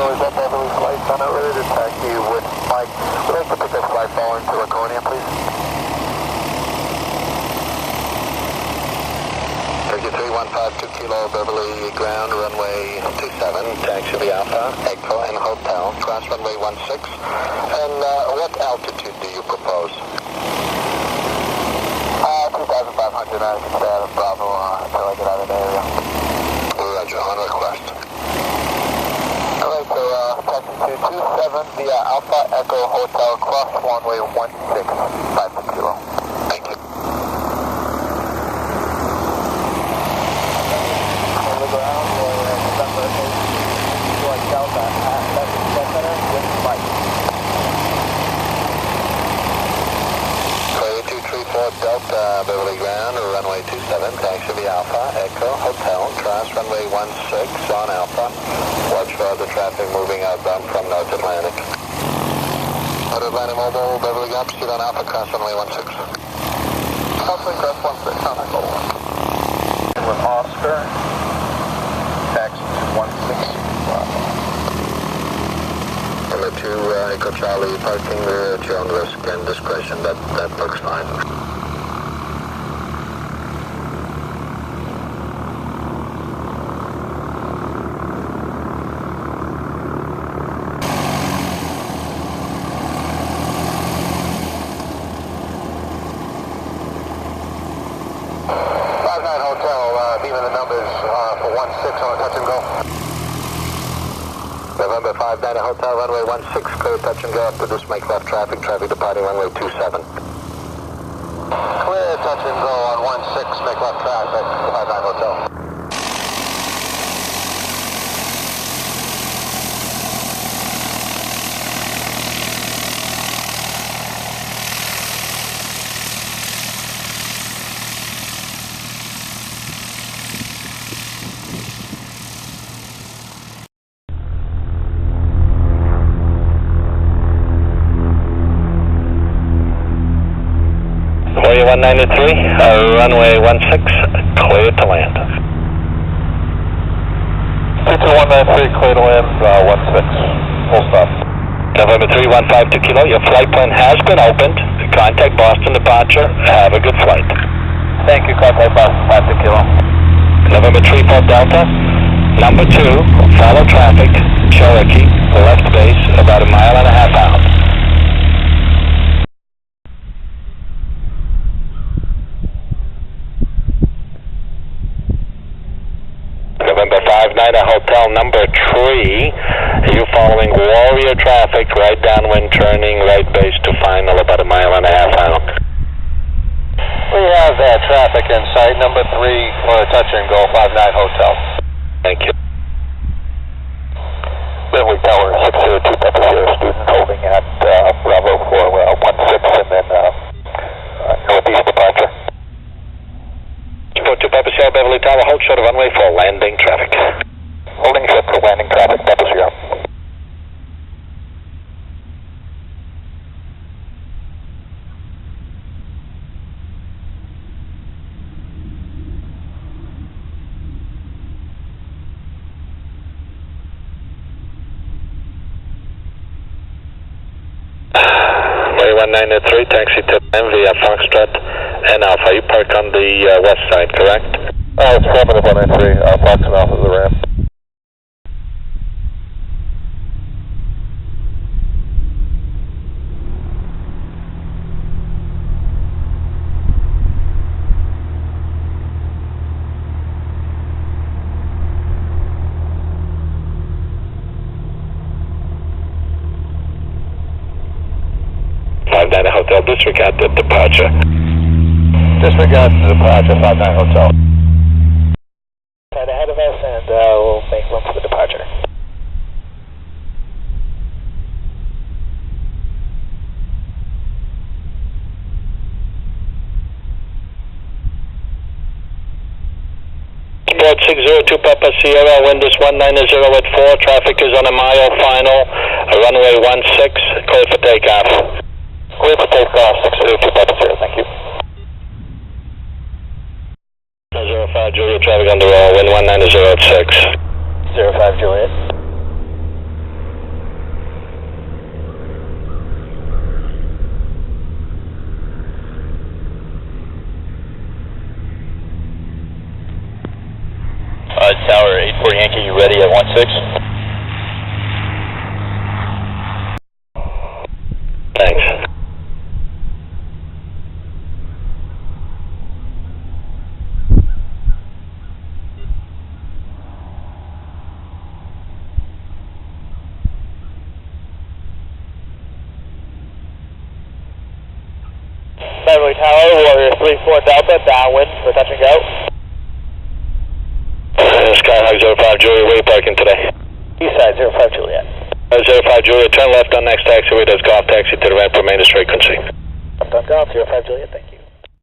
Kilo, is that Beverly flight? I'm not ready to taxi with Mike. We'd like to pick this flight following to Laconia, please. Turkey 3152 Kilo, Beverly ground, runway 27, taxi the Alpha, Echo and Hotel, cross runway 16. And what altitude do you propose? 2,500, I can stay out of Bravo until I get out of the area. Roger, on request. Alright, so taxi to 27 via Alpha Echo Hotel, cross runway 16, 5 Kilo. Thank you. On the ground, we're in December 8th, like Delta at Message Center with Mike. 234 Delta, Beverly ground, runway 27, taxi the Alpha, Echo, Hotel, cross runway 16 on Alpha. Watch for the traffic moving outbound from North Atlantic. North Atlantic Mobile, Beverly ground, proceed on Alpha, cross runway 16. Alpha, cross 16, on Echo. With Oscar, taxi 16. Number 2, Echo Charlie, parking there at your own risk and discretion. That looks fine. Hotel, beaming the numbers for 16 on touch and go. November 59 Hotel, runway 16, clear touch and go up to this make left traffic departing runway 27. Clear touch and go on 16, make left traffic, 59 Hotel. Warrior 193, runway 16, clear to land. 22193, clear to land, 16, full stop. November 3152 Kilo, your flight plan has been opened. Contact Boston departure, have a good flight. Thank you, contact Boston 52 Kilo. November 34 Delta, number 2, follow traffic, Cherokee, left base, about a mile and a half out. November 59 Hotel number 3, you following Warrior traffic, right downwind turning, right base to final, about a mile and a half out. We have traffic in sight, number 3 for a touch and go, 59 Hotel. Thank you. Beverly Tower 602 Pepper Sierra, student holding at Bravo for 16 and then northeast departure. 2 Pepper Sierra, Beverly Tower, hold short of runway for landing traffic. Holding short for landing traffic, Pepper Sierra. Way 193, taxi to via Foxtrot and Alpha. You park on the west side, correct? It's affirmative 193, Fox and Alpha is the ramp. Hotel, disregard the departure. Disregard the departure, 59 Hotel. Right ahead of us, and we'll make room for the departure. Sport 602 Papa Sierra, wind is 190 at 4, traffic is on a mile final, runway 16, clear for takeoff. Clear for takeoff, 602 Papa Sierra, thank you. 05 Juliet, traffic on the roll, wind 190 at 6. 05 Juliet. 4 Yankee, you ready at 16? Thanks. Beverly Tower, Warrior 3-4 Delta, downwind for touch and go. Skyhawk 05 Juliet, where are you parking today? East side, 05 Juliet. 05 Juliet, turn left on next taxiway, does golf taxi to the ramp, remain as frequency. Left on golf, 05 Juliet, thank you.